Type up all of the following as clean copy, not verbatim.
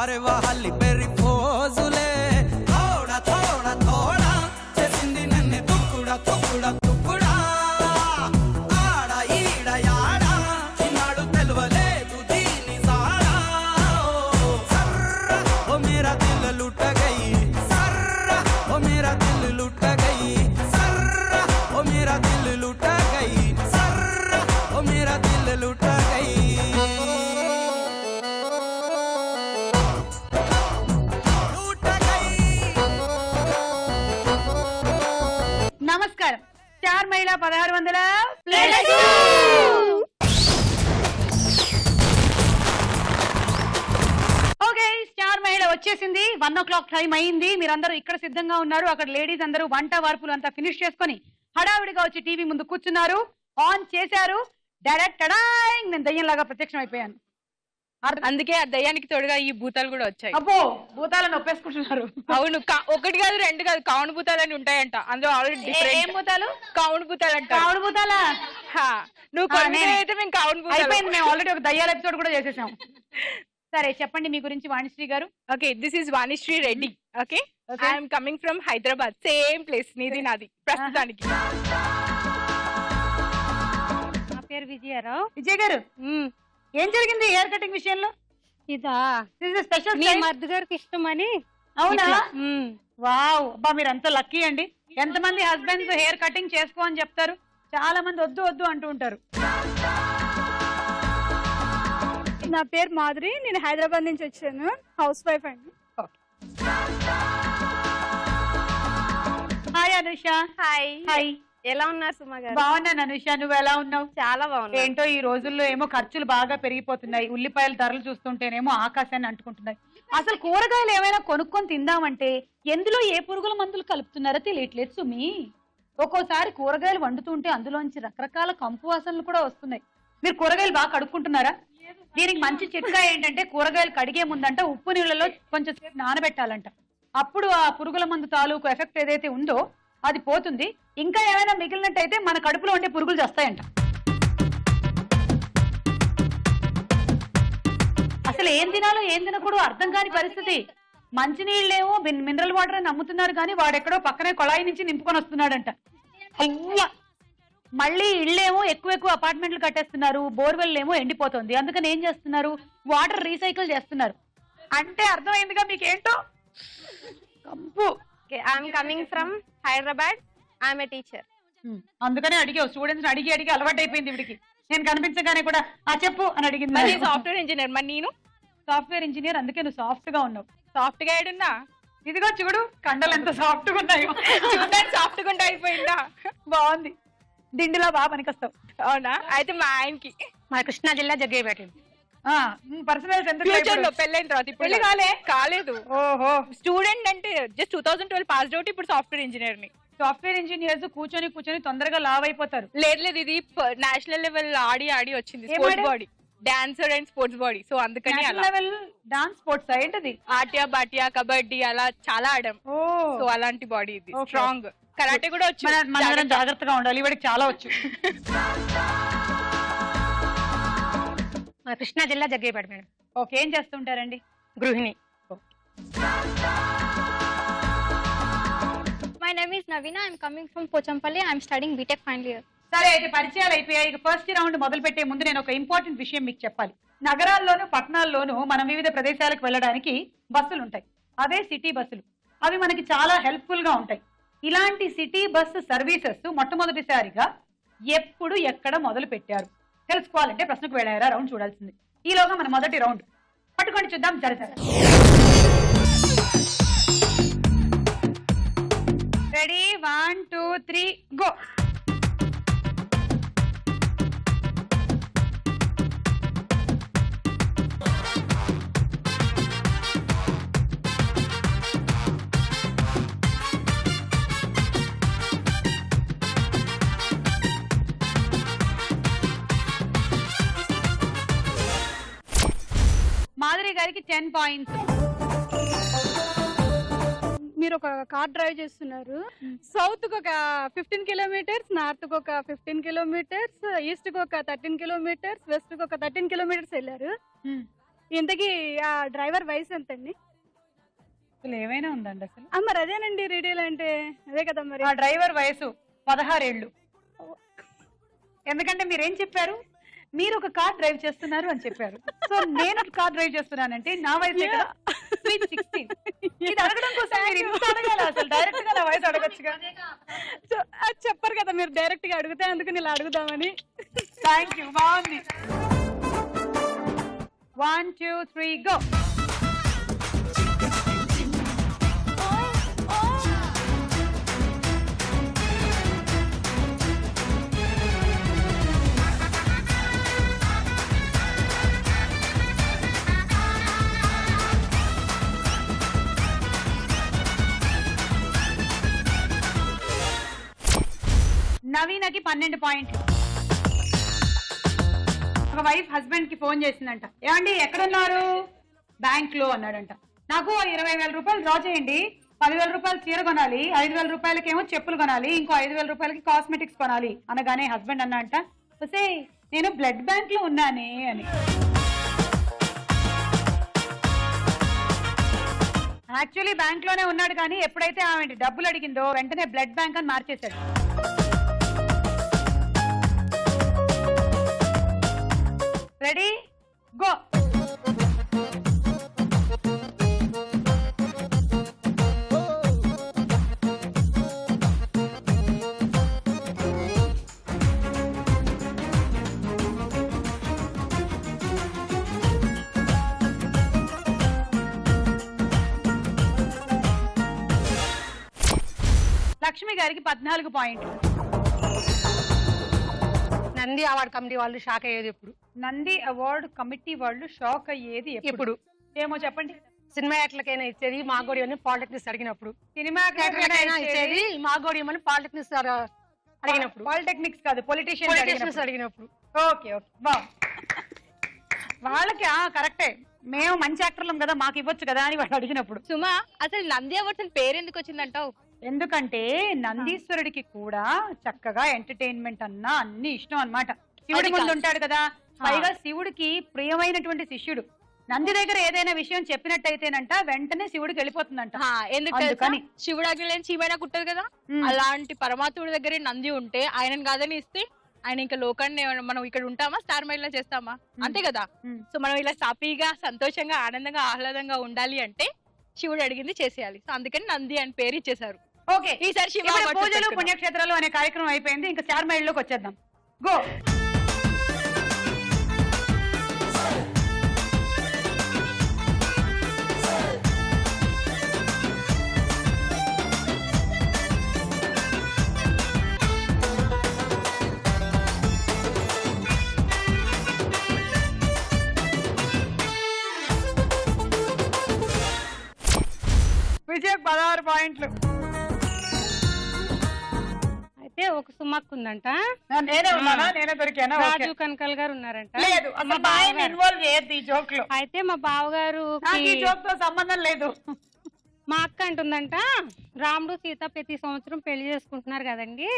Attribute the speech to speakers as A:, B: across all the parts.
A: అరే వాహల్లి పెరి పోజులే థోడా థోడా థోడా చేసింది నన్ను తుక్కుడా తుక్కుడా తుక్కుడా ఆడ ఈడ యాడ ఈనాడు తెలవలేదు దీని సాడా సర్ర ఓ మేరా దిల్ లుట్ గయి సర్ర ఓ మేరా దిల్ లుట్ గయి సర్ర ఓ మేరా దిల్ లుట్ గయి సర్ర ఓ మేరా దిల్ లుట్ గయి
B: నమస్కారం. స్టార్ మహిళ 1600 ఓకే, స్టార్ మహిళ వచ్చేసింది. 1 o'clock టైం అయింది. మీరందరూ ఇక్కడ సిద్ధంగా ఉన్నారు. అక్కడ లేడీస్ అందరూ వంట వార్పులు అంతా ఫినిష్ చేసుకుని హడావిడిగా వచ్చి టీవీ ముందు కూర్చున్నారు. ఆన్ చేశారు. డైరెక్ట్ నేను దయ్యంలాగా ప్రత్యక్షం అయిపోయాను.
C: అందుకే ఆ దయ్యానికి తోడుగా ఈ భూతాలు కూడా వచ్చాయి.
B: అబ్బో, భూతాలను ఒప్పేసుకుంటున్నారు.
C: అవును, ఒకటి కాదు రెండు కాదు, కౌంట్ భూతాలు అని ఉంటాయంట. అందులో ఆల్రెడీ
B: ఏం భూతాలు?
C: కౌంట్ భూతాలు అంట.
B: కౌంట్ భూతాలా?
C: నువ్వు అయితే మేము కౌంట్ భూతాలు
B: అయిపోయింది. మేము ఆల్రెడీ ఒక దయ్యాల ఎపిసోడ్ కూడా చేసేసాం. సరే చెప్పండి మీ గురించి వాణిశ్రీ గారు.
C: Okay, this is Vanisri Reddy. Okay, I'm coming from Hyderabad. Same place, నీది నాది ప్రస్తుతానికి.
D: నా పేరు విజయారావు.
B: విజయ్ గారు, ఏం జరిగింది హెయిర్ కటింగ్ విషయంలో?
D: ఇదా
B: స్పెషల్
D: మీ మర్ది గారికి ఇష్టమని.
B: అవునా? వావ్, అబ్బా మీరు అంత లక్కీ అండి. ఎంతమంది హస్బెండ్స్ హెయిర్ కటింగ్ చేసుకో అని చెప్తారు, చాలా మంది వద్దు వద్దు అంటూ ఉంటారు.
D: నా పేరు మాధురి, నేను హైదరాబాద్ నుంచి వచ్చాను. హౌస్ వైఫ్ అండి.
B: హాయ్ అనుష.
D: హాయ్.
B: హాయ్,
D: ఎలా ఉన్నారు సుమా గారు?
B: బాగున్నాను అనుష, నువ్వు ఎలా ఉన్నావు?
D: చాలా బాగున్నా.
B: ఏంటో ఈ రోజుల్లో ఏమో ఖర్చులు బాగా పెరిగిపోతున్నాయి. ఉల్లిపాయల ధరలు చూస్తుంటేనేమో ఆకాశాన్ని అంటుకుంటున్నాయి. అసలు కూరగాయలు ఏమైనా కొనుక్కొని తిందామంటే ఎందులో ఏ పురుగుల మందులు కలుపుతున్నారో తెలియట్లేదు సుమి. ఒక్కోసారి కూరగాయలు వండుతుంటే అందులోంచి రకరకాల కంపు వాసనలు కూడా వస్తున్నాయి. మీరు కూరగాయలు బాగా కడుక్కుంటున్నారా? దీనికి మంచి చిట్కా ఏంటంటే కూరగాయలు కడిగే ముందంట ఉప్పు నీళ్ళలో కొంచెం సేపు నానబెట్టాలంట. అప్పుడు ఆ పురుగుల మందు తాలూకు ఎఫెక్ట్ ఏదైతే ఉందో అది పోతుంది. ఇంకా ఏమైనా మిగిలినట్టయితే మన కడుపులో ఉండే పురుగులు చేస్తాయంట. అసలు ఏం తినాలో ఏం తినకూడదు అర్థం కాని పరిస్థితి. మంచినీళ్ళేమో మినరల్ వాటర్ అని అమ్ముతున్నారు కానీ వాడెక్కడో పక్కనే కొళాయి నుంచి నింపుకొని వస్తున్నాడంట. అయ్యా, మళ్ళీ ఇళ్ళేమో ఎక్కువ అపార్ట్మెంట్లు కట్టేస్తున్నారు, బోర్వెల్ ఏమో ఎండిపోతుంది. అందుకని ఏం చేస్తున్నారు, వాటర్ రీసైకిల్ చేస్తున్నారు. అంటే అర్థమైందిగా మీకేంటో కంపు.
D: I'm coming from Hyderabad. I'm a teacher.
B: అందుకనే అడిగావు, స్టూడెంట్స్ అడిగి అలవాటు అయిపోయింది వీడికి. నేను కనిపించగానే కూడా ఆ చెప్పు అని అడిగింది.
C: Software engineer. మరి నేను
B: సాఫ్ట్వేర్ ఇంజనీర్, అందుకే నువ్వు సాఫ్ట్ గా ఉన్నావు.
C: సాఫ్ట్ గా ఏడున్నా?
B: ఇదిగో చూడు కండలు ఎంత సాఫ్ట్ గా ఉన్నాయో.
C: చూడడానికి సాఫ్ట్ గా అయిపోయిందా?
B: బాగుంది, దిండిలో బాగా పనికొస్తావు.
C: అవునా? అయితే మా ఆయనకి
D: మా కృష్ణా జిల్లా జగ్గయ్యపేట.
B: పర్సనల్స్ ఎంత
C: ఫ్యూచర్ లో పెళ్ళైన తర్వాత. ఇప్పుడు కాలేదు.
B: ఓహో,
C: స్టూడెంట్ అంటే జస్ట్ 2012 పాస్ అవుట్. ఇప్పుడు సాఫ్ట్వేర్ ఇంజనీర్ ని.
B: సాఫ్ట్వేర్ ఇంజనీర్స్ కూర్చొని తొందరగా లావ్ అయిపోతారు.
C: లేదు, ఇది నేషనల్ లెవెల్ ఆడి వచ్చింది. Sports body, dancer and sports body. So అందుకని
B: లెవెల్ డాన్స్ స్పోర్ట్స్ ఏంటది?
C: ఆట్యా బాట్యా కబడ్డీ అలా చాలా ఆడాం. సో అలాంటి బాడీ ఇది. స్ట్రాంగ్. కరాటే కూడా వచ్చు.
B: మనం జాగ్రత్తగా ఉండాలి, ఇవాడికి చాలా వచ్చు.
D: మా కృష్ణా జిల్లా జగ్గయ్యపేట మేడం.
B: ఓకే, ఏం చేస్తుంటారండి?
D: గృహిణి. My name is Naveena. I'm coming from Pochampally. I'm studying BTech final year.
B: సరే, అయితే పరిచయాలు అయిపోయాయి. ఇక ఫస్ట్ రౌండ్ మొదలు పెట్టే ముందు నేను ఒక ఇంపార్టెంట్ విషయం మీకు చెప్పాలి. నగరాల్లోనూ పట్టణాల్లోనూ మనం వివిధ ప్రదేశాలకు వెళ్ళడానికి బస్సులు ఉంటాయి. అవే సిటీ బస్సులు. అవి మనకి చాలా హెల్ప్ఫుల్ గా ఉంటాయి. ఇలాంటి సిటీ బస్సు సర్వీసెస్ మొట్టమొదటిసారిగా ఎప్పుడు ఎక్కడ మొదలు పెట్టారు తెలుసుకోవాలంటే ప్రశ్నకు వెళ్ళారా రౌండ్ చూడాల్సింది. ఈలోగా మన మొదటి రౌండ్ పట్టుకొని చూద్దాం. జరజర రెడీ, 1 2 3 గో. మాధురి గారికి 10 పాయింట్స్.
D: మీరు ఒక కార్ డ్రైవ్ చేస్తున్నారు. సౌత్ కు ఒక 15 కిలోమీటర్స్, నార్త్ కు ఒక 15 కిలోమీటర్స్, ఈస్ట్ కు ఒక 13 కిలోమీటర్స్, వెస్ట్ కు ఒక 13 కిలోమీటర్స్ వెళ్ళారు. ఇంతకీ ఆ డ్రైవర్ వయసు ఎంతండి?
B: అసలు ఏమైనా ఉందండి అసలు?
D: మరి అదేనండి రీడీల్ అంటే అదే కదా మరి.
B: ఆ డ్రైవర్ వయసు 16 ఏళ్ళు. ఎందుకంటే మీరేం చెప్పారు, మీరు ఒక కార్ డ్రైవ్ చేస్తున్నారు అని చెప్పారు. సో నేను కార్ డ్రైవ్ చేస్తున్నానంటే నా వయసు 16. ఇది అడగడం కోసం మీరు ఇంత అడగాలి, అసలు డైరెక్ట్ గా నా వయసు అడగచ్చుగా.
D: సో అది చెప్పారు కదా మీరు డైరెక్ట్ గా అడిగితే, అందుకని ఇలా అడుగుదామని.
B: థ్యాంక్ యూ, బాగుంది. 1 2 3 గో. నవీనకి 12 పాయింట్లు. ఒక వైఫ్ హస్బెండ్ కి ఫోన్ చేసిందంట, ఏమండి ఎక్కడున్నారు? బ్యాంక్ లో అన్నాడంట. నాకు 20,000 రూపాయలు డ్రా చేయండి, 10,000 రూపాయలు చీర కొనాలి, 5,000 రూపాయలకేమో చెప్పులు కొనాలి, ఇంకో 5,000 రూపాయలకి కాస్మెటిక్స్ కొనాలి అనగానే హస్బెండ్ అన్నంట, వసే నేను బ్లడ్ బ్యాంక్ లో ఉన్నానే అని. యాక్చువల్లీ బ్యాంక్ లోనే ఉన్నాడు, కానీ ఎప్పుడైతే ఆమె డబ్బులు అడిగిందో వెంటనే బ్లడ్ బ్యాంక్ అని మార్చేశాడు. Ready go. లక్ష్మి గారికి 14 పాయింట్లు.
E: నంది అవార్డు కమిటీ వాళ్ళు షాక్ అయ్యేది ఎప్పుడు?
B: నంది అవార్డు కమిటీ వాళ్ళు షాక్ అయ్యేది ఎప్పుడు? ఏమో చెప్పండి.
E: సినిమా యాక్టర్లకైనా ఇచ్చేది మాగోడి అని పాలిటెక్నిక్స్ అడిగినప్పుడు.
B: సినిమా
E: యాక్టర్లకైనా ఇచ్చేది మాగోడి అని పాలిటెక్నిక్స్ అడిగినప్పుడు.
B: పాలిటెక్నిక్స్ కాదు, పొలిటీషియన్స్
E: అడిగినప్పుడు.
B: ఓకే ఓకే, బా వాళ్ళకి కరెక్టే, మేము మంచి యాక్టర్లం కదా మాకు ఇవ్వచ్చు కదా అని వాళ్ళు అడిగినప్పుడు.
C: సుమా, అసలు నంది అవార్డ్స్ అని పేరు ఎందుకు వచ్చిందంటావు?
B: ఎందుకంటే నందీశ్వరుడికి కూడా చక్కగా ఎంటర్టైన్మెంట్ అన్నా అన్ని ఇష్టం అన్నమాట. శివుడి ముందు ఉంటాడు కదా, పైగా శివుడికి ప్రియమైనటువంటి శిష్యుడు. నంది దగ్గర ఏదైనా విషయం చెప్పినట్టయితేనంట వెంటనే శివుడికి వెళ్ళిపోతుందంట.
C: ఎందుకని శివుడు ఆజ్ఞలేని చీమైనా కుట్టదు కదా, అలాంటి పరమాత్ముడి దగ్గర నంది ఉంటే ఆయనను కాదని ఇస్తే ఆయన ఇంకా లోకాన్ని మనం ఇక్కడ ఉంటామా, స్టార్ మైల్ లో చేస్తామా? అంతే కదా. సో మనం ఇలా హ్యాపీగా సంతోషంగా ఆనందంగా ఆహ్లాదంగా ఉండాలి అంటే శివుడు అడిగింది చేసేయాలి. సో అందుకని నంది అని పేరు ఇచ్చేసారు.
B: ఓకే, ఈసారి శివ పూజలు పుణ్యక్షేత్రాలు అనే కార్యక్రమం అయిపోయింది, ఇంకా స్టార్ మైల్ లోకి వచ్చేద్దాం. గో. విజయ్ 16 పాయింట్లు.
E: అయితే ఒక సుమక్ ఉందంట,
B: నేనే ఉన్నానా, నేనే దొరికానా?
E: రాజు కనకాల్ గారు ఉన్నారంట.
B: లేదు, అసలు మా ఆయన ఇన్వాల్వ్ చేయొద్దు ఈ జోక్ లో.
E: అయితే మా బావగారు
B: ఈ జోక్ తో సంబంధం లేదు.
E: మా అక్క అంటుందంట, రాముడు సీత ప్రతి సంవత్సరం పెళ్లి చేసుకుంటున్నారు కదండి,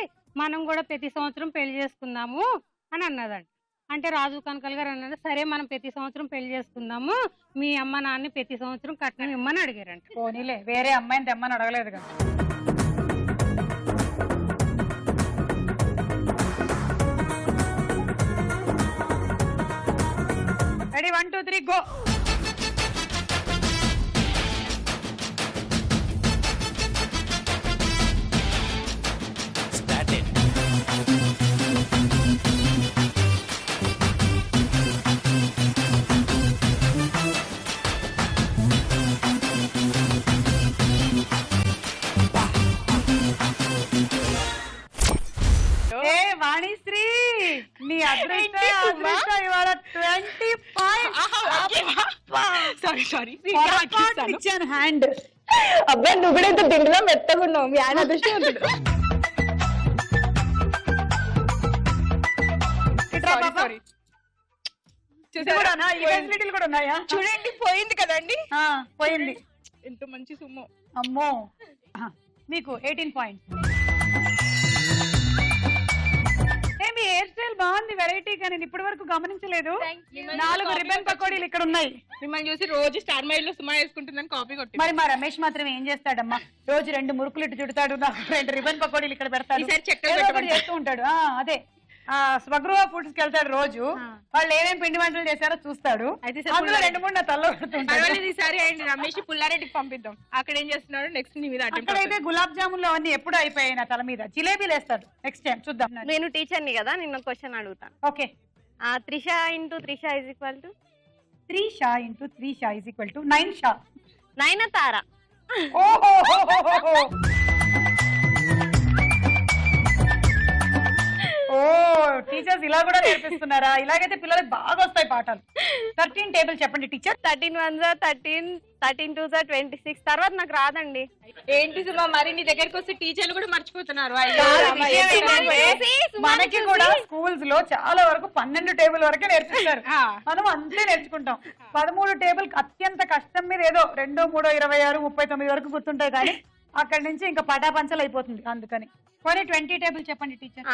E: మనం కూడా ప్రతి సంవత్సరం పెళ్లి చేసుకుందాము అని అన్నదంట. అంటే రాజు కనకాల్ గారు అన్నారు, సరే మనం ప్రతి సంవత్సరం పెళ్లి చేసుకుందాము, మీ అమ్మ నాన్న ప్రతి సంవత్సరం కట్నం ఇమ్మని అడిగారంట.
B: పోనీలే, వేరే అమ్మాయిని తెమ్మని అడగలేదు కదా. Ready 1 2 3 go. వాణిశ్రీ, నీ అదృష్టం ఇవాళ 20 పాయింట్స్ ఇచ్చాను హ్యాండ్.
C: అబ్బాయి నువ్వు కూడా ఇంత తిండిలో మెత్తగా ఉన్నావు, మీ ఆయన అదృష్టం. చూడండి పోయింది కదండి,
B: పోయింది.
C: ఎంత మంచి సుమ్ము.
B: అమ్మో, మీకు 18 పాయింట్స్. మీ హెయిర్ స్టైల్ స్టైల్ బాగుంది, వెరైటీగా. నేను ఇప్పటి వరకు గమనించలేదు. 4 రిబ్బన్ పకోడీలు ఇక్కడ ఉన్నాయి.
C: మిమ్మల్ని చూసి రోజు స్టార్ మైల్ లో సుమా వేసుకుంటుందని కాపీ కొట్టి.
B: మరి మా రమేష్ మాత్రం ఏం చేస్తాడమ్మా, రోజు 2 మురుకులు ఇటు చుడతాడు, నాకు 2 రిబ్బన్ పకోడీలు ఇక్కడ పెడతాడు, చేస్తూ ఉంటాడు. అదే స్వగృహ ఫుడ్స్ కి వెళ్తాడు రోజు, వాళ్ళు ఏమేమి పిండి వంటలు చేశారో చూస్తాడు. అయితే 2-3 నా తల్లో
C: ఈసారి రమేష్ పుల్లారెడ్డికి పంపిద్దాం, అక్కడ ఏం చేస్తున్నాడు నెక్స్ట్ నీ మీద.
B: అక్కడైతే గులాబ్ జామున్లు అవన్నీ ఎప్పుడు అయిపోయాయి నా తల మీద, జిలేబీలు వేస్తాడు. నెక్స్ట్ టైం చూద్దాం.
F: నేను టీచర్ని కదా, నిన్న క్వశ్చన్ అడుగుతాను.
B: Okay.
F: Trisha into Trisha is equal to
B: 3 into 3 is equal to 9
F: Nayanthara.
B: Teachers ఇలా కూడా నేర్పిస్తున్నారా? ఇలాగైతే పిల్లలకు బాగా వస్తాయి పాఠాలు. 13 టేబుల్ చెప్పండి టీచర్.
F: 13 1 13, 13 2 26. తర్వాత నాకు రాదండి.
C: ఏంటి సుమా, మరి నీ దగ్గరికి వస్తే టీచర్లు కూడా మర్చిపోతున్నారు.
B: మనకి కూడా స్కూల్స్ లో చాలా వరకు 12 టేబుల్ వరకే నేర్పిస్తారు, మనం అంతే నేర్చుకుంటాం. 13 టేబుల్ అత్యంత కష్టం మీద ఏదో 2 3 26 39 వరకు గుర్తుంటాయి, కానీ అక్కడి నుంచి ఇంకా పటాపంచలు అయిపోతుంది. అందుకని కొన్ని 20 టేబుల్ చెప్పండి టీచర్.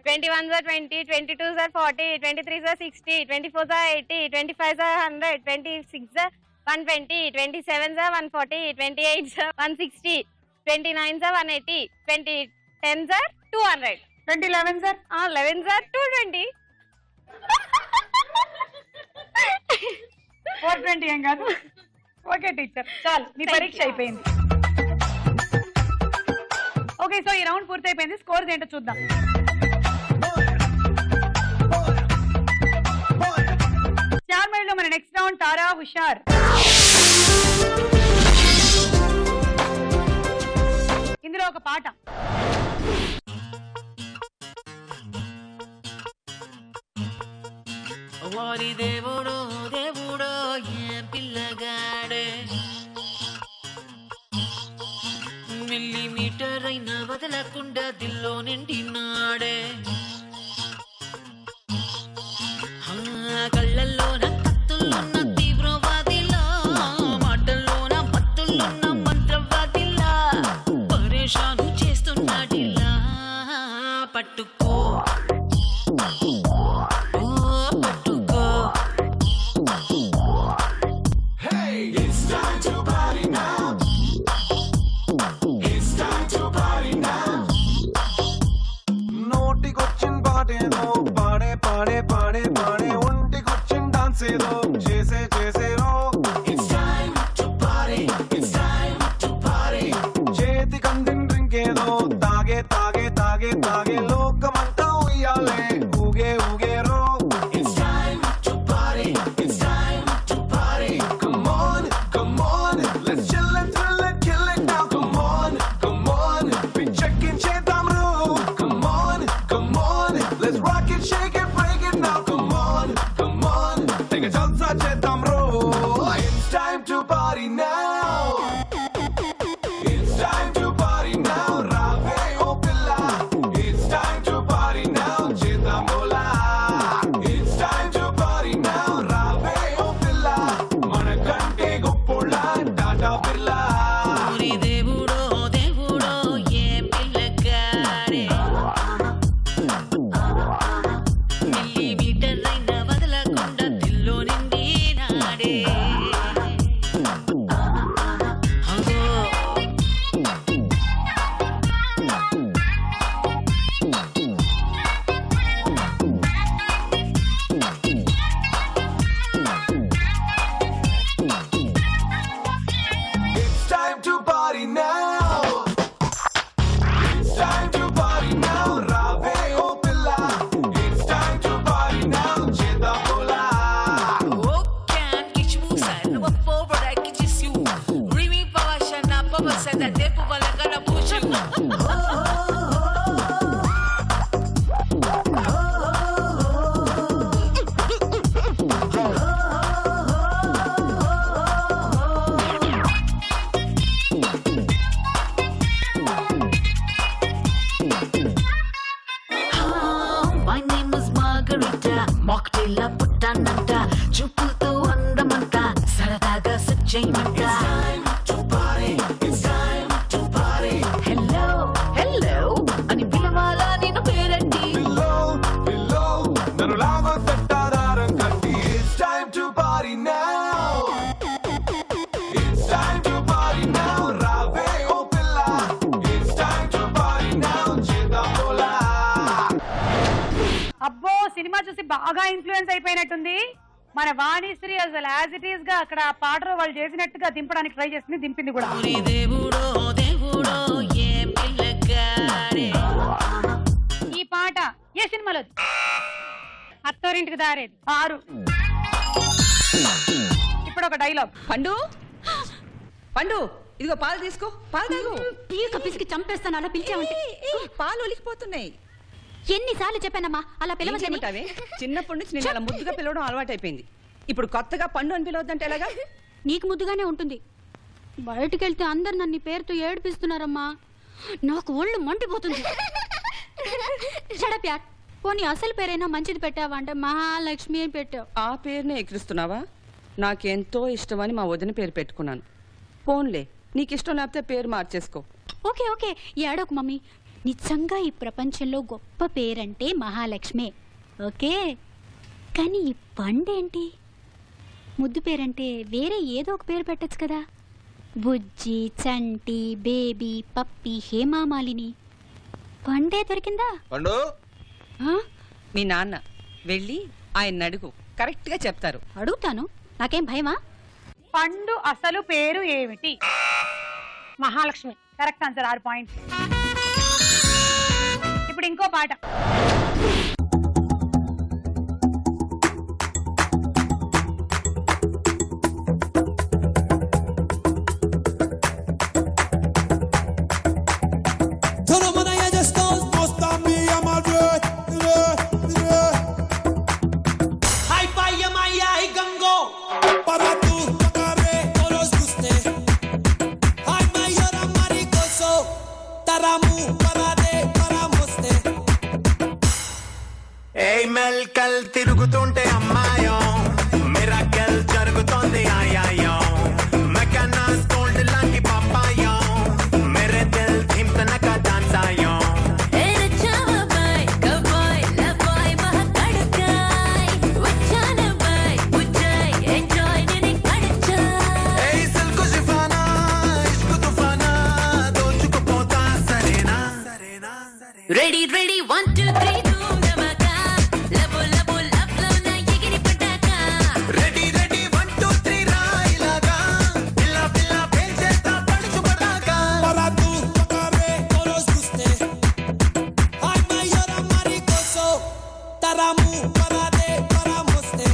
F: 21 20, 22 40, 23 60, 24 80, 25 100, 26 120, 27 140, 28 160, 29 180, 10 200,
B: 11
F: 11 220,
B: 420 ఏం కాదు. ఓకే టీచర్, చాలు, మీ పరీక్ష అయిపోయింది. ఓకే, సో ఈ రౌండ్ పూర్తి అయిపోయింది. స్కోర్స్ ఏంటో చూద్దాం. చార్మైల్ లో మన నెక్స్ట్ రౌండ్ తారా హుషార్. ఇందులో ఒక పాట.
G: వారి దేవుడో దేవుడో ఏ పిల్లగాడే, మిల్లీమీటర్ అయినా వదలకుండా దిల్లో నిండినాడే, కళ్ళల్లోన కత్తుల్లోన తీవ్రవాదిలా, మాటల్లోన మత్తుల్లోన మంత్రవాదిలా, పరేషాను చేస్తున్నాడిలా. పట్టుకో పట్టుకో.
H: నోటికొచ్చిన పాటేదో పాడే పాడే పాడే పాడే, ఒంటికొచ్చిన డాన్స్ ఏదో చేసే చేసేరో. చేతికి అందిన డ్రింక్ ఏదో తాగే తాగే తాగే తాగే, లోకమంతా ఉయ్యాలే ఊగే ఊగేరో. Come on, come on, let's chill and thrill and kill it now. Come on, పిచ్చెక్కించేద్దాం చేద్దాం రో. Come on, let's rock it, shake it, break it now. Come on, take a jump, చేద్దాం రో. It's time to party now. It's time to party now. రావే ఓ పిల్ల. It's time to party now. చేద్దాం బోలా. It's time to party now. రావే ఓ పిల్ల. మనకంటే గొప్పోళ్ళ టాటా బిర్లా.
G: వారి దేవుడో దేవుడో ఏ పిల్లగాడే, మిల్లీమీటర్ అయినా వదలకుండా దిల్లో నిండినాడే.
H: It's time to party now. It's time to party now. రావే ఓ పిల్ల. It's time to party now. చేద్దాం బోలా.
G: Oh, can't get you side, no forward, I can just you. Remy Pavashana, Papa said that they put a gonna push you. My name is Margarita, mocktail పుట్టానంట, చూపులతో అందమంట, సరదాగా సచ్చేయమంట. Hello, hello అని పిలవాలా నేను పేరంటి.
H: Hello, hello,
B: అబ్బో cinema చూసి బాగా influence అయిపోయినట్టుంది. మన వాణిశ్రీ అసలు యాజ్ ఇట్ ఈస్ గా అక్కడ పాటలో వాళ్ళు చేసినట్టుగా దింపడానికి ట్రై చేసింది, దింపింది కూడా. ఈ పాట ఏ సినిమాలో?
E: అత్తోరింటికి దారేది.
B: 6. ఇప్పుడు ఒక డైలాగ్.
I: పండు పండు ఇదిగో పాలు తీసుకో, పాలు తాగు.
J: పీక పిసికి చంపేస్తాను అలా పిలిచావంటే.
I: పాలు ఒలికిపోతున్నాయి.
J: ఎన్నిసార్లు చెప్పానమ్మా అలా
I: పిలవమంటావే? చిన్నప్పటి నుంచి నేను అలా ముద్దుగా పిలవడం అలవాటైపోయింది. ఇప్పుడు కొత్తగా పండు అని పిలవద్దంటే ఎలాగా?
J: నీకు ముద్దుగానే ఉంటుంది. బయటికి వెళ్తే అందరు నన్ను పేరుతో ఏడిపిస్తున్నారమ్మా. నాకు ఒళ్ళు మండిపోతుంది. షడప్. పోనీ అసలు పేరైనా మంచిది పెట్టావా అంటే మహాలక్ష్మి అని పెట్టావు.
I: ఆ పేరునే ఎక్కిరిస్తున్నావా? నాకెంతో ఇష్టమని మా వదిన పేరు పెట్టుకున్నాను. ఫోన్లే, నీకు ఇష్టం లేకపోతే పేరు మార్చేసుకో.
J: ఓకే ఓకే ఏడోకు మమ్మీ. నిజంగా ఈ ప్రపంచంలో గొప్ప పేరంటే మహాలక్ష్మి. ఓకే, కానీ ఈ పండేంటి? ముద్దు పేరంటే వేరే ఏదో ఒక పేరు పెట్టచ్చు కదా. బుజ్జి, చంటి, బేబీ, పప్పి, హేమామాలిని. పండే దొరికిందా?
K: పండు
I: మీ నాన్న వెళ్ళి ఆయన అడుగు, కరెక్ట్ గా చెప్తారు.
J: అడుగుతాను, నాకేం భయమా?
B: పండు అసలు పేరు ఏమిటి?
E: మహాలక్ష్మి.
B: Correct answer, 6 points. ఇప్పుడు ఇంకో పాట.
H: మెల్కల్ తిరుగుతుంటే అమ్మాయో మిరాకల్ జరుగుతోంది ఆయాయో మెకానాస్ గోల్డ్ లాంటి పాపాయో మేరే Dil థింప్తనక dance ఆయో
G: Ready, ready, 1, 2, 3, boom, namaka. Labo, labo, love, love, na yigiri pataka.
H: Ready, ready, 1, 2, 3, railaga. Pilla, pilla, penchesta, padichu pataka. Paratu, pakare, koros guste. Ay, mayora, maricoso. Taramu, parade, paramoste.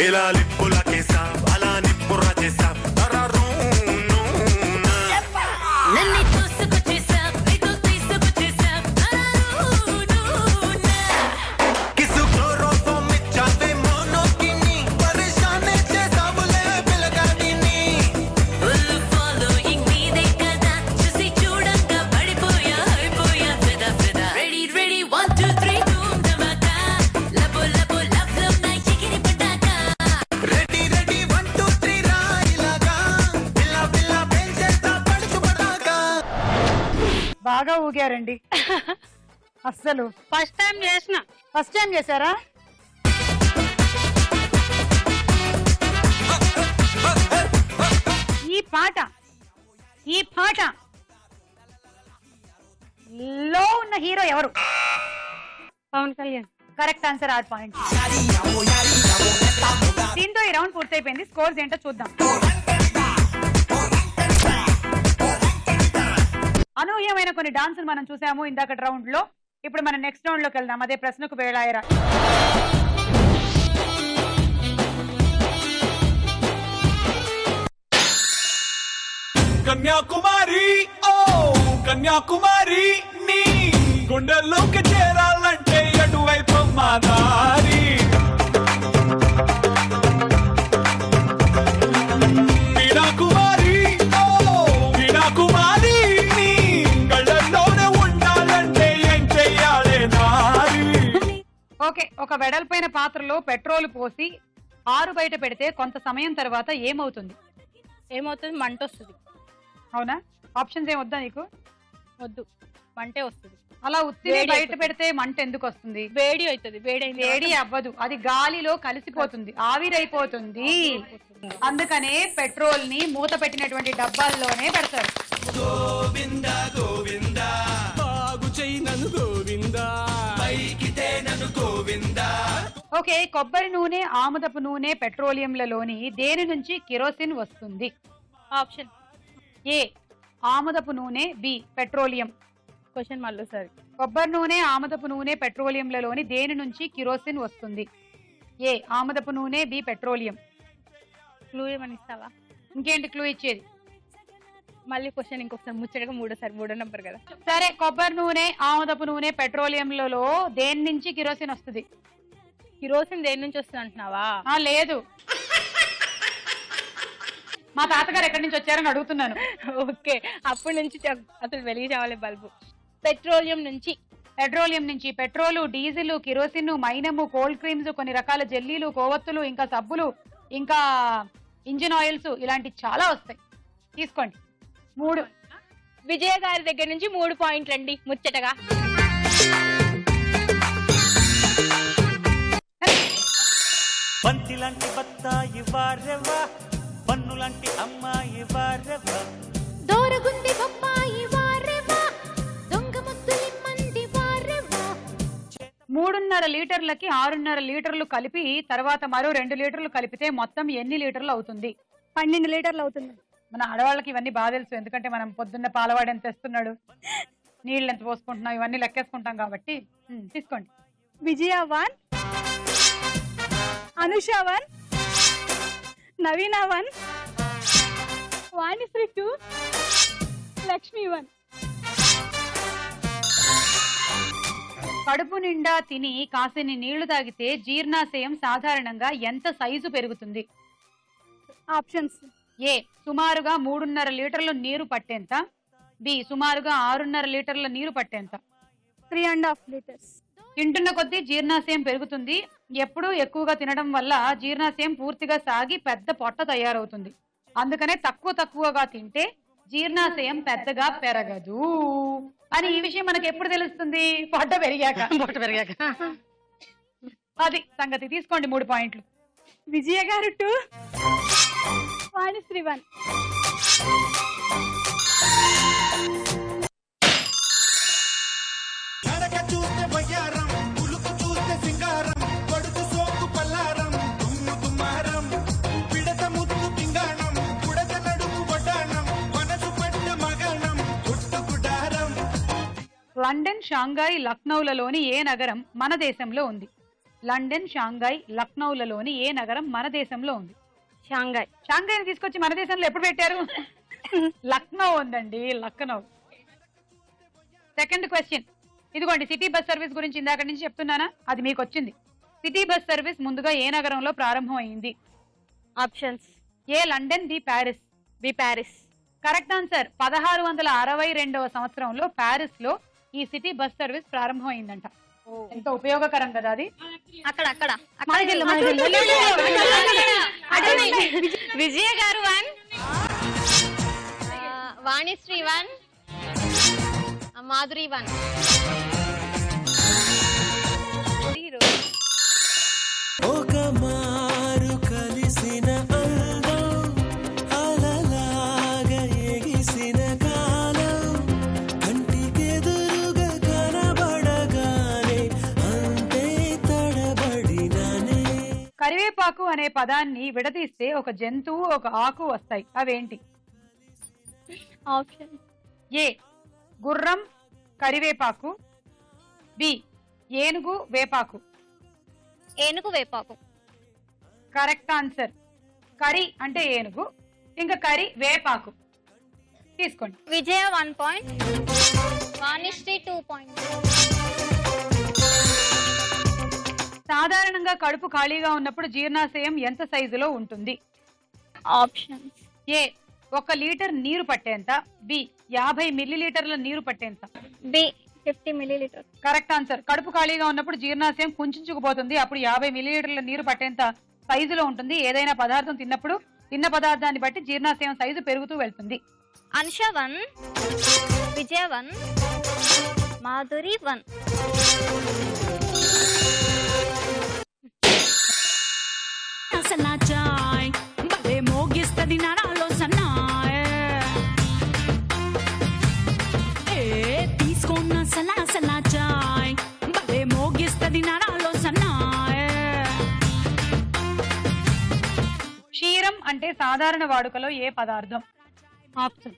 H: ఇలా లిప్పుల కేసా అలా నిప్పురా చేసా
G: నన్ను చూసుకొచ్చేసా నీతో తీసుకొచ్చేసా
H: కిసు chloroform ఇచ్చావే మోనోకిని పరేషానే చేసావులే పిల్లగాడిని
G: full following నీదే కదా చూసి చూడంగా పడిపోయా అయిపోయా ఫిదా ఫిదా రెడీ రెడీ 1 2 3 ధూమ్ ధమాకా లబో లబో లవ్ లవ్ నా ఎగిరి పటాకా
H: రెడీ రెడీ 1 2 3 రాయిలాగా పిల్ల పిల్ల పెంచేస్తా పడుచు పడాకా
B: బాగా ఊగారండి. అస్సలు
E: ఫస్ట్ టైం చేసిన.
B: ఫస్ట్ టైం చేశారా? ఈ పాట లో ఉన్న హీరో ఎవరు?
E: Pawan Kalyan.
B: Correct answer, 6 points. దీంతో ఈ రౌండ్ పూర్తయిపోయింది. స్కోర్స్ ఏంటో చూద్దాం. అనూహ్యమైన కొన్ని డాన్సులు మనం చూసాము ఇందాక రౌండ్ లో. ఇప్పుడు మనం నెక్స్ట్ రౌండ్ లోకి వెళ్దాం. అదే ప్రశ్నకు వేళాయరా.
H: కన్యాకుమారి ఓ కన్యాకుమారి నీ గుండెల్లోకి చేరాలంటే అటువైపు మా దారి వీణాకుమారి ఓ వీణాకుమారి నీ కళ్ళల్లోనే ఉండాలంటే ఏం చెయ్యాలే నారి.
B: ఓకే, ఒక వెడల్పైన పాత్రలో పెట్రోల్ పోసి ఆరు బయట పెడితే కొంత సమయం తర్వాత ఏమవుతుంది?
C: ఏమవుతుంది? మంట వస్తుంది.
B: అవునా? ఆప్షన్స్ ఏం వద్దా నీకు?
C: వద్దు, మంటే వస్తుంది.
B: అలా ఉత్తిని బయట పెడితే మంట ఎందుకు వస్తుంది?
C: వేడి అవుతుంది.
B: వేడి అవ్వదు, అది గాలిలో కలిసిపోతుంది, ఆవిరైపోతుంది. అందుకనే పెట్రోల్ ని మూత పెట్టినటువంటి డబ్బాల్లోనే పెడతారు.
A: గోవింద గోవింద బాగు చెయ్యి నన్ను గోవింద, పైకితే నన్ను గోవింద.
B: ఓకే, కొబ్బరి నూనె, ఆముదపు నూనె, పెట్రోలియంలలోని దేని నుంచి కిరోసిన్ వస్తుంది?
C: ఆప్షన్
B: ఏ ఆముదపు నూనె, బి పెట్రోలియం.
C: క్వశ్చన్ మళ్ళీ సార్.
B: కొబ్బరి నూనె, ఆముదపు నూనె, పెట్రోలియంలలోని దేని నుంచి కిరోసిన్ వస్తుంది? ఏ ఆముదపు నూనె, బి పెట్రోలియం.
C: క్లూ ఏమని ఇస్తావా?
B: ఇంకేంటి క్లూ ఇచ్చేది?
C: మళ్ళీ క్వశ్చన్ ఇంకొకసారి ముచ్చటగా మూడో నెంబర్ కదా.
B: సరే, కొబ్బరి నూనె, ఆముదపు నూనె, పెట్రోలియంలలో దేని నుంచి కిరోసిన్ వస్తుంది?
C: కిరోసిన్ దేని నుంచి వస్తుంది అంటున్నావా?
B: లేదు, మా తాతగారు ఎక్కడి నుంచి వచ్చారని అడుగుతున్నాను.
C: ఓకే, అప్పటి నుంచి అసలు వెలిగి చావాలి బల్బు. పెట్రోలియం నుంచి.
B: పెట్రోలియం నుంచి. పెట్రోలు, డీజిల్, కిరోసిన్, మైనము, కోల్డ్ క్రీమ్స్, కొన్ని రకాల జెల్లీలు, కొవ్వొత్తులు, ఇంకా సబ్బులు, ఇంకా ఇంజిన్ ఆయిల్స్, ఇలాంటి చాలా వస్తాయి. తీసుకోండి 3.
C: విజయ గారి దగ్గర నుంచి 3 పాయింట్లు అండి ముచ్చటగా.
K: బంతిలాంటి బత్తాయి వారెవ్వా, పన్నులాంటి అమ్మాయి వారెవ్వా,
G: దోరగుండి బొప్పాయి వారెవ్వా, దొంగ ముద్దులి మంది వారెవ్వా.
B: 3.5 లీటర్లకి 6.5 లీటర్లు కలిపి తర్వాత మరో 2 లీటర్లు కలిపితే మొత్తం ఎన్ని లీటర్లు అవుతుంది?
D: 12 లీటర్లు అవుతుంది.
B: మన ఆడవాళ్ళకి ఇవన్నీ బాగా తెలుసు, ఎందుకంటే మనం పొద్దున్న పాలవాడు ఎంత తెస్తున్నాడు, నీళ్ళు ఎంత పోసుకుంటున్నాం, ఇవన్నీ లెక్కేసుకుంటాం కాబట్టి. తీసుకోండి.
D: విజయ 1, అనుష 1, నవీన 1, వాణిశ్రీ 2, లక్ష్మి 1.
B: కడుపు నిండా తిని కాసిని నీళ్లు తాగితే జీర్ణాశయం సాధారణంగా ఎంత సైజు పెరుగుతుంది?
D: ఆప్షన్స్.
B: ఏ సుమారుగా 3.5 లీటర్ల నీరు పట్టేంత, బి సుమారుగా 6.5 లీటర్ల నీరు పట్టేంత.
D: 3.5 లీటర్స్.
B: తింటున్న కొద్దీ జీర్ణాశయం పెరుగుతుంది. ఎప్పుడూ ఎక్కువగా తినడం వల్ల జీర్ణాశయం పూర్తిగా సాగి పెద్ద పొట్ట తయారవుతుంది. అందుకనే తక్కువగా తింటే జీర్ణాశయం పెద్దగా పెరగదు అని. ఈ విషయం మనకి ఎప్పుడు తెలుస్తుంది? పొట్ట పెరిగాక. అది సంగతి. తీసుకోండి 3 పాయింట్లు.
D: విజయ గారు 2, వాణిశ్రీ 1.
H: నడక చూస్తే వయ్యారం, పులుకు చూస్తే సింగారం, కొడుకు సోకు పల్లారం, దుమ్ము దుమ్మారం, పిడత ముద్దు పింగాణం, పుడక నడుము వడ్డాణం, మనసు పడ్డ మగాణం, గుట్టుకుడారం.
B: లండన్, షాంఘాయ్, లక్నౌలలోని ఏ నగరం మన దేశంలో ఉంది? లండన్, షాంఘాయ్, లక్నౌలలోని ఏ నగరం మన దేశంలో ఉంది?
C: షాంఘాయ్.
B: షాంఘాయ్ని తీసుకొచ్చి మన దేశంలో ఎప్పుడు పెట్టారు? లక్నో ఉందండి, లక్నో. సెకండ్ క్వశ్చన్ ఇదిగోండి. సిటీ బస్ సర్వీస్ గురించి ఇందాక నుంచి చెప్తున్నానా, అది మీకు వచ్చింది. సిటీ బస్ సర్వీస్ ముందుగా ఏ నగరంలో ప్రారంభం అయింది?
C: Options.
B: A London, B Paris.
C: B Paris.
B: Correct answer. 1662వ సంవత్సరంలో ప్యారిస్ లో ఈ సిటీ బస్ సర్వీస్ ప్రారంభం అయిందంట. ఎంతో ఉపయోగకరం కదా అది.
C: అక్కడ విజయ గారు 1, వాణిశ్రీ 1, మాధురి 1.
K: ఒక మారు కలిసిన అందం, అలలాగా ఎగిసిన కాలం, కంటికెదురుగా కనబడగానే అంతే తడబడినానే.
B: కరివేపాకు అనే పదాన్ని విడదీస్తే ఒక జంతువు, ఒక ఆకు వస్తాయి. అవేంటి?
D: ఆప్షన్.
B: ఏ గుర్రం, కరివేపాకు. బి ఏనుగు, వేపాకు.
C: ఏనుగు, వేపాకు.
B: Correct answer. కరి అంటే ఏనుగు, ఇంకా కరి వేపాకు. తీసుకోండి.
C: విజయ 1 పాయింట్, వాణిశ్రీ 2 పాయింట్.
B: సాధారణంగా కడుపు ఖాళీగా ఉన్నప్పుడు జీర్ణాశయం ఎంత సైజులో ఉంటుంది?
D: ఆప్షన్స్.
B: ఏ 1 లీటర్ నీరు పట్టేంత, బి 50 మిల్లీలీటర్ల నీరు పట్టేంత.
C: B
F: 50 milliliters.
B: Correct answer. కడుపు ఖాళీగా ఉన్నప్పుడు జీర్ణాశయం కుంచుకుపోతుంది. అప్పుడు 50 మిల్లీలీటర్ల నీరు పట్టేంత సైజులో ఉంటుంది. ఏదైనా పదార్థం తిన్నప్పుడు తిన్న పదార్థాన్ని బట్టి జీర్ణాశయం సైజు పెరుగుతూ వెళ్తుంది.
F: Ansha 1, Vijay 1, Madhuri 1.
G: అసలా చాయ్ భలే మోగిస్తది నరాలో సన్నాయ్ ఏ తీసుకోన్న సలా చాయ్ భలే మోగిస్తది నరాలో సన్నాయ్
B: క్షీరం అంటే సాధారణ వాడుకలో ఏ పదార్థం?
E: ఆప్షన్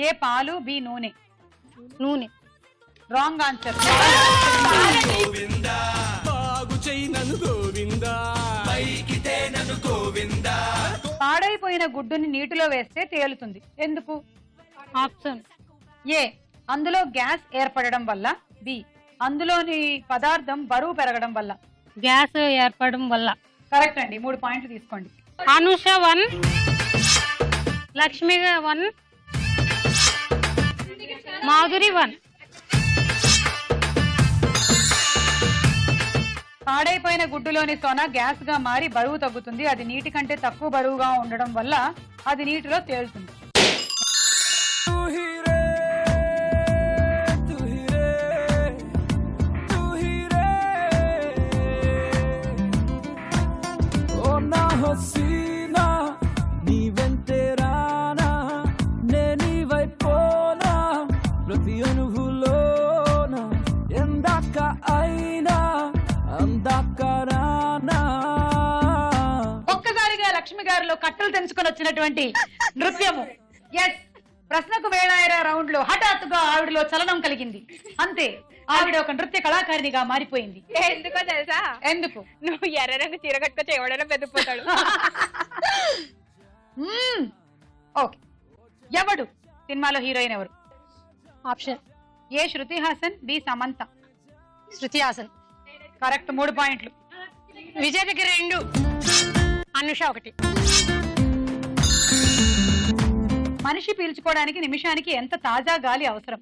B: ఏ పాలు, బి నూనె.
E: నూనె.
B: Wrong answer. పాడైపోయిన గుడ్డుని నీటిలో వేస్తే తేలుతుంది. ఎందుకు?
E: ఆప్షన్
B: ఏ అందులో గ్యాస్ ఏర్పడడం వల్ల, బి అందులోని పదార్థం బరువు పెరగడం వల్ల.
E: గ్యాస్ ఏర్పడడం వల్ల.
B: కరెక్ట్ అండి. 3 పాయింట్లు తీసుకోండి.
E: అనుష 1, లక్ష్మి 1, మాధురి 1.
B: పాడైపోయిన గుడ్డులోని సొన గ్యాస్ గా మారి బరువు తగ్గుతుంది. అది నీటి కంటే తక్కువ బరువుగా ఉండడం వల్ల అది నీటిలో తేలుతుంది.
A: హసీనా నీ వెంటే రానా నేనీ వైపోనా ప్రతి అనుభూలోన ఎందాక అయినా అందాక రానా.
B: ఒక్కసారిగా లక్ష్మి గారిలో కట్టలు తెంచుకొని వచ్చినటువంటి నృత్యము. ఎస్, ప్రశ్నకు వేళాయరా రౌండ్ లో హఠాత్తుగా ఆవిడలో చలనం కలిగింది. అంతే, ఆవిడ ఒక నృత్య కళాకారిణిగా మారిపోయింది.
C: ఎందుకో తెలుసా?
B: ఎందుకు?
C: నువ్వు ఎర్ర రంగు చీర కట్టుకొచ్చి ఎవడైనా పెద్దపోతాడు.
B: ఓకే, ఎవడు సినిమాలో హీరోయిన్ ఎవరు?
E: Option
B: A Shruti Haasan, B Samantha.
E: Shruti Haasan.
B: Correct. 3 పాయింట్లు.
E: విజయ్ దగ్గర 2, అనుష 1.
B: మనిషి పీల్చుకోవడానికి నిమిషానికి ఎంత తాజా గాలి అవసరం?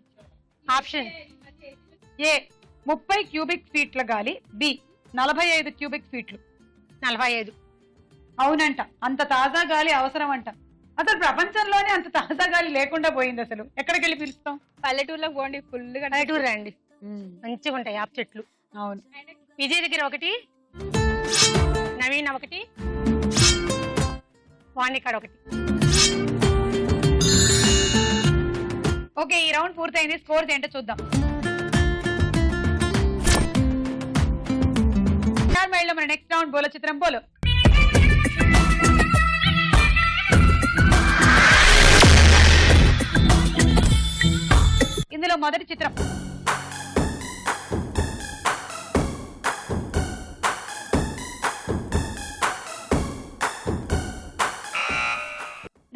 E: ఆప్షన్
B: ఏ 30 క్యూబిక్ ఫీట్ల గాలి, బి 45 క్యూబిక్ ఫీట్లు.
E: 45.
B: అవునంట, అంత తాజా గాలి అవసరం అంట. అసలు ప్రపంచంలోనే అంత తాజా గాలి లేకుండా పోయింది. అసలు ఎక్కడికి వెళ్ళి పిలుస్తాం?
C: పల్లెటూరులో పోండి, ఫుల్ గా
E: పల్లెటూరు రండి, మంచిగా ఉంటాయి ఆప్ చెట్లు.
B: అవును.
E: విజయ్ దగ్గర 1, నవీన్ 1, వాణికాడ 1.
B: ఓకే, ఈ రౌండ్ పూర్తయింది. స్కోర్స్ ఏంటో చూద్దాం. మన నెక్స్ట్ రౌండ్ బోలో చిత్రం బోలో. ఇందులో మొదటి చిత్రం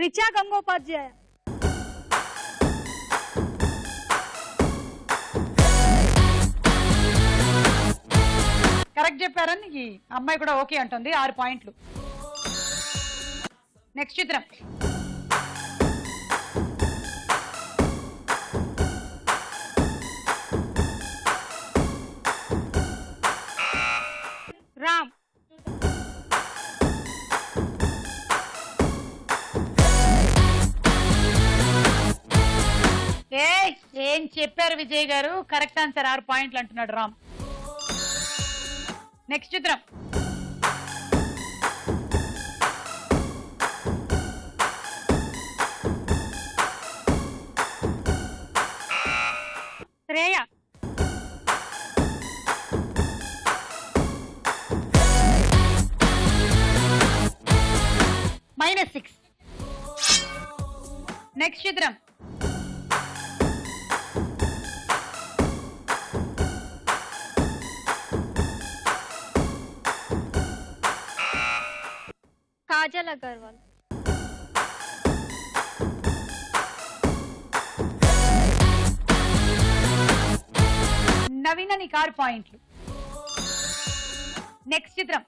D: రిచా గంగోపాధ్యాయ.
B: కరెక్ట్ చెప్పారని ఈ అమ్మాయి కూడా ఓకే అంటుంది. 6 పాయింట్లు. నెక్స్ట్ చిత్రం
E: రామ్.
B: ఏం చెప్పారు విజయ్ గారు? Correct answer. 6 పాయింట్లు అంటున్నాడు రామ్. నెక్స్ట్ చిత్రం
E: శ్రేయ.
B: -6. నెక్స్ట్ చిత్రం
F: కాజల్ అగర్వాల్.
B: నవీన నీకు 6 పాయింట్లు. నెక్స్ట్ చిత్రం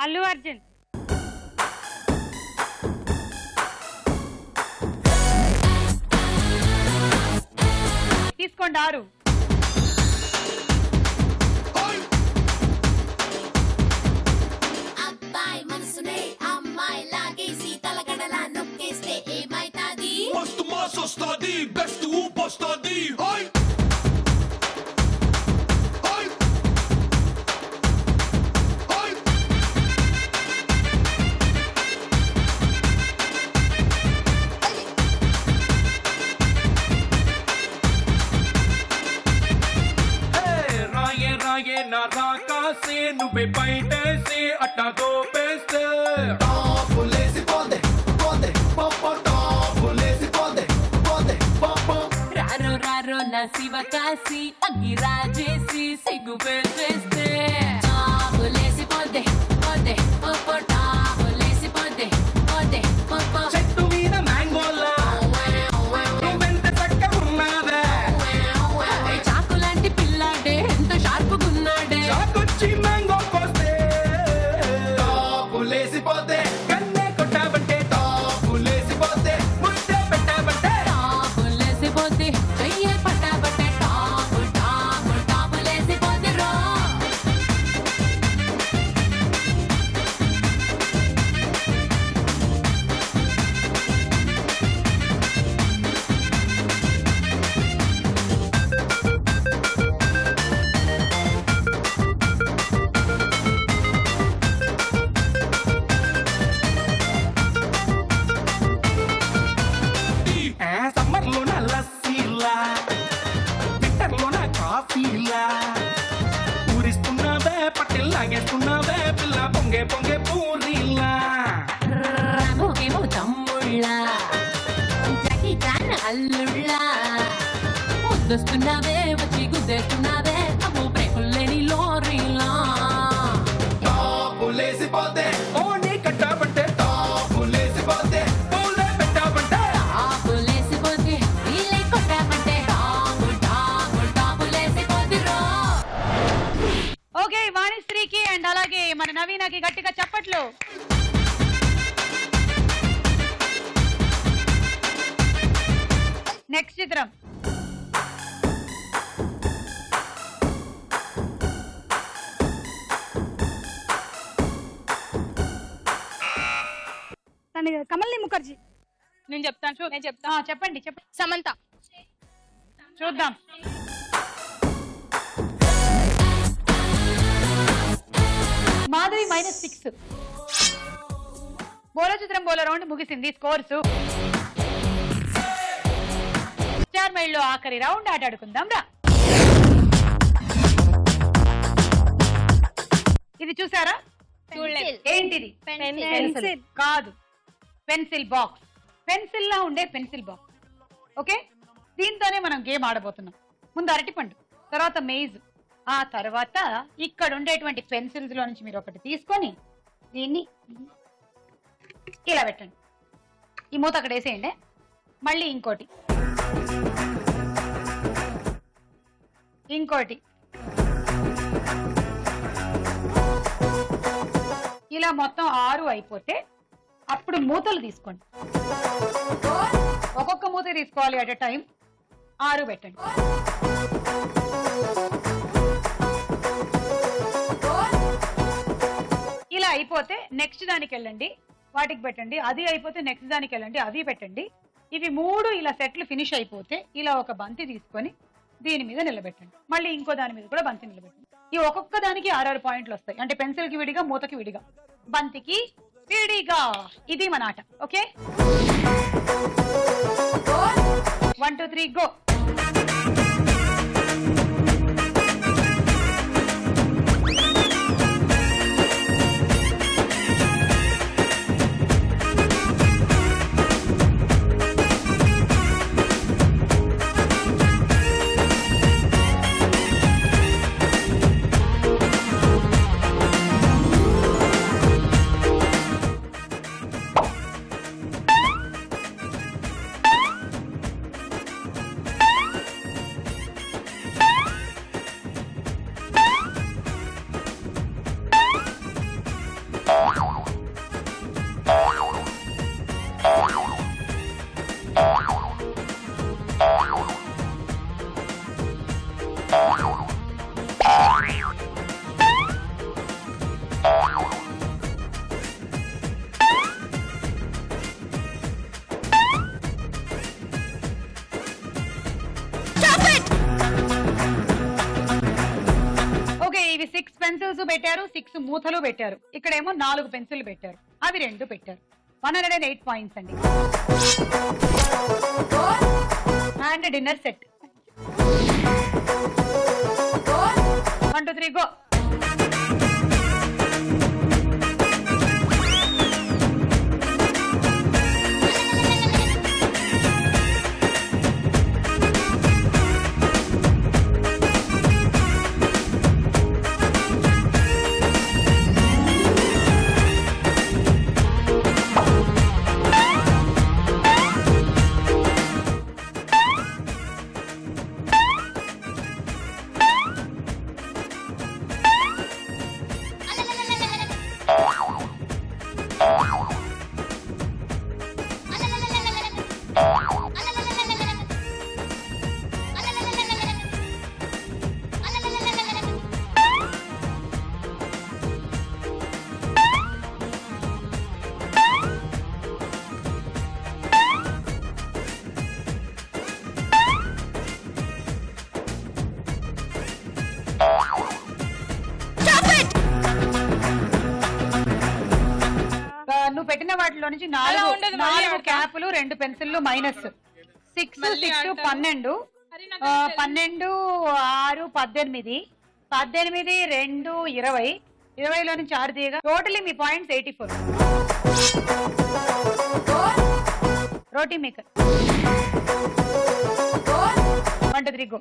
E: అల్లు అర్జున్.
B: తీసుకోండి 6.
G: అబ్బాయి మనసునే అమ్మాయి లాగేసి తలగడలా నొక్కేస్తే ఏమైతాది?
H: మస్తు మాస్ వస్తాది, బెస్ట్ ఊపు వస్తాది. Hi hi hi. రాయే రాయే నా రాకాసే నువ్వే బయటేసి అట్టా దోపేస్తే టాపులేసి పోందే పోందే పాప టాపులేసి పోందే పోందే పాప.
G: రారో రారో నా శివకాశి అగ్గి రాజేసి సిగ్గు పెట్టేస్తే టాపులేసి పోందే పోందే పాప టాపులేసి పోందే పోందే పాప.
H: చెట్టు మీద మ్యాంగోలా నువ్వెంత చక్కగా ఉన్నావే.
G: చాకులాంటి పిల్లాడే ఎంత షార్పుగున్నాడే.
H: చాకొచ్చి మ్యాంగో కోస్తే టాపులేసి పోతే. కన్నే కొట్టావంటే టాపులేసి పోతే. ముద్దే పెట్టావంటే
G: టాపులేసి పోతే. చెయ్యే పట్టాబట్టే టాపు టాపు టాపులేసి పోతే రో.
H: సమ్మర్లో నా లస్సీలా వింటర్లో నా కాఫీలా ఊరిస్తున్నావే పట్టెల్లాగేస్తున్నావే పిల్ల పొంగే పొంగే పూరీలా.
G: రామోకేమో తమ్ముళ్ళ జాకీ చాన్ అల్లుళ్ళ ముద్దొస్తున్నావే వచ్చి గుద్దేస్తున్నావే అమ్మో బ్రేకుల్లేని లోరీలా.
H: టాపులేసి పోతే. ఓని కట్టావంటే టాపులేసి పోతే. పూలే పెట్టావంటే
G: టాపులేసి పోతే. వీళ్ళే కొట్టామంటే టాపు టాపు టాపులేసి పోతే రో.
B: ఓకే వాణిశ్రీకి అండ్ అలాగే మన నవీనకి గట్టిగా చప్పట్లు. నెక్స్ట్ చిత్రం.
D: కమల్ని ముఖర్జీ.
C: నేను చెప్తాను నేను చెప్తా.
B: చెప్పండి చెప్పండి.
C: సమంత.
B: చూద్దాం. మాధవి -6. బోలో చిత్రం బోలో రౌండ్ ముగిసింది. స్కోర్స్ స్టార్ మైల్లో ఆఖరి రౌండ్ ఆటాడుకుందాం రా. ఇది చూసారా?
C: చూడలేదు.
B: ఏంటిది?
D: పెన్సిల్
B: కాదు, పెన్సిల్ బాక్స్. పెన్సిల్ లా ఉండే పెన్సిల్ బాక్స్. ఓకే, దీంతోనే మనం గేమ్ ఆడబోతున్నాం. ముందు అరటిపండు, తర్వాత మేజ్, ఆ తర్వాత ఇక్కడ ఉండేటువంటి పెన్సిల్స్ లో నుంచి మీరు ఒకటి తీసుకొని దీన్ని ఇలా పెట్టండి. ఈ మూత అక్కడ వేసేయండి. మళ్ళీ ఇంకోటి ఇలా మొత్తం 6 అయిపోతే అప్పుడు మూతలు తీసుకోండి. ఒక్కొక్క మూత తీసుకోవాలి అట్ ఎ టైం. 6 పెట్టండి. ఇలా అయిపోతే నెక్స్ట్ దానికి వెళ్ళండి, వాటికి పెట్టండి. అది అయిపోతే నెక్స్ట్ దానికి వెళ్ళండి, అది పెట్టండి. ఇవి 3 ఇలా సెట్లు ఫినిష్ అయిపోతే ఇలా ఒక బంతి తీసుకొని దీని మీద నిలబెట్టండి. మళ్ళీ ఇంకో దాని మీద కూడా బంతి నిలబెట్టండి. ఈ ఒక్కొక్క దానికి 6 పాయింట్లు వస్తాయి. అంటే పెన్సిల్ కి విడిగా, మూతకి విడిగా, బంతికి విడిగా. ఇది మన ఆట. Okay, 1 2 3 go. పెన్సిల్స్ పెట్టారు, 6 మూతలు పెట్టారు. ఇక్కడేమో 4 పెన్సిల్ పెట్టారు, అవి 2 పెట్టారు. 108 పాయింట్స్ అండి. And dinner set. 1 2 3 గో. నువ్వు పెట్టిన వాటిలో నుంచి 4 క్యాపులు, 2 పెన్సిల్లు మైనస్. 6 6 12, 12 6 18, 18 2 20, 20లో నుంచి 6 తీయగా టోటలీ మీ పాయింట్స్ 84. రోటీ మేకర్. 1 2 3 గో.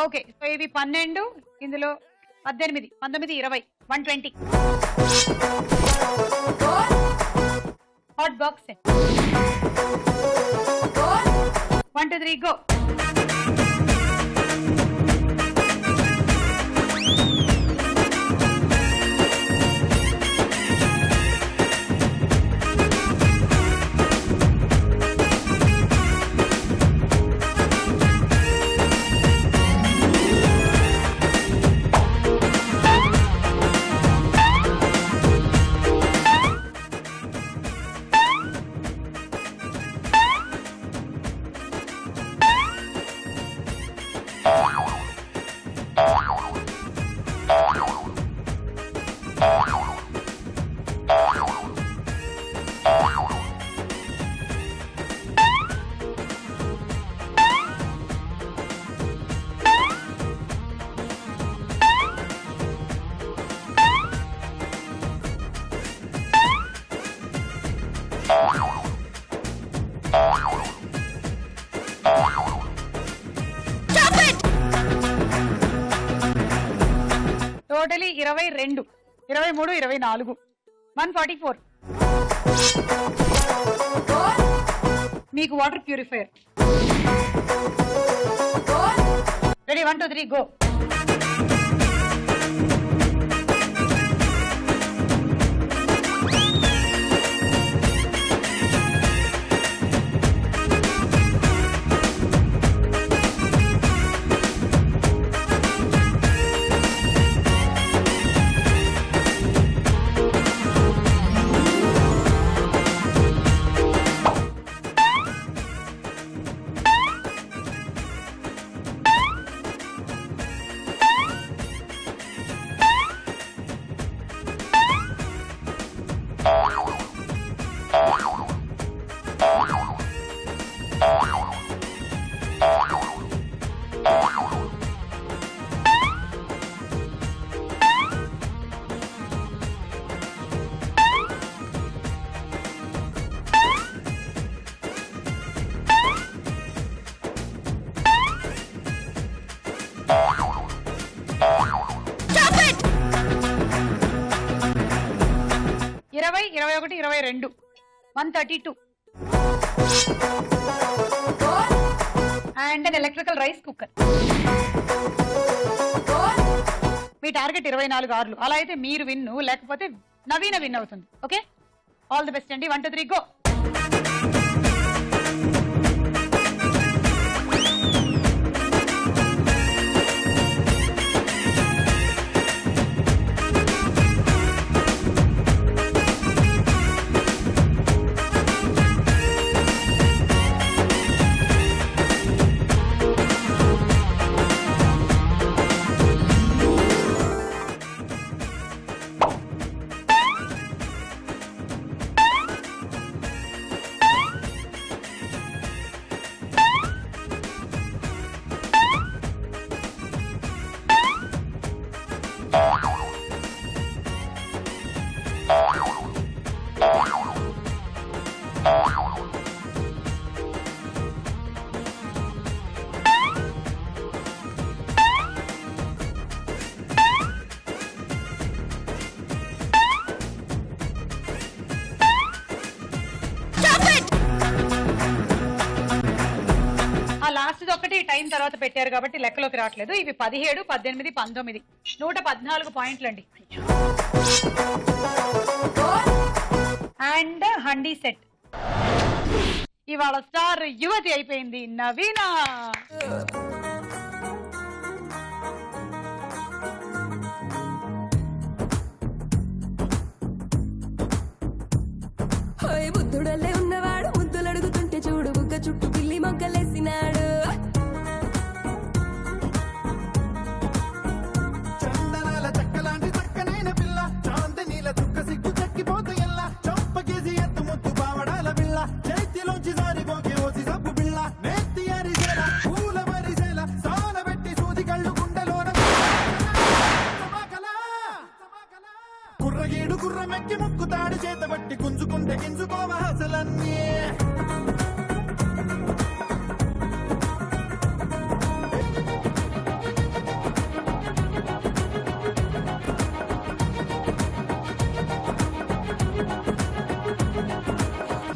B: ఓకే, సో ఇవి 12, ఇందులో 18, 19 20, 120. Hot box set. 1 2 3 go. Totally 22, 23, 24, 144. మీకు వాటర్ ప్యూరిఫైయర్. రెడీ? 1 2 3 గో. ఒకటి 22 132 and an electrical rice cooker. Me target 24 ఆర్లు. అలా అయితే మీరు విన్ను, లేకపోతే నవీన విన్ అవుతుంది. ఓకే, ఆల్ ది బెస్ట్ అండి. 1 2 3 గో. టైం తర్వాత పెట్టారు కాబట్టి లెక్కలోకి రావట్లేదు. ఇవి 17 18 19 114 పాయింట్లు అండి. And handi set. ఇవాళ స్టార్ యువతి అయిపోయింది నవీనా.
L: బుద్ధుడల్లే ఉన్నవాడు ముద్దులు అడుగుతుంటే చూడు బుగ్గ చుట్టూ పిల్లి మొగ్గలేసినాడు.
H: చందనాల చక్కలాంటి చక్కనైన పిల్ల చాందనీల చుక్క సిగ్గు చక్కిపోతే ఎల్లా చంపకేసి ఎత్తు ముద్దు పావడాల పిల్ల చైత్యలోంచి జారిపోకే ఓసి సబ్బు పిల్ల నేత్తి అరిసేల పూల మరిసేల సాన పెట్టి సూది కళ్ళు గుండెలోన కుర్రగీడు కుర్రమెక్కి ముక్కుతాడు చేత బట్టి గుంజుకుంటే గింజుకోవ హసలన్నీ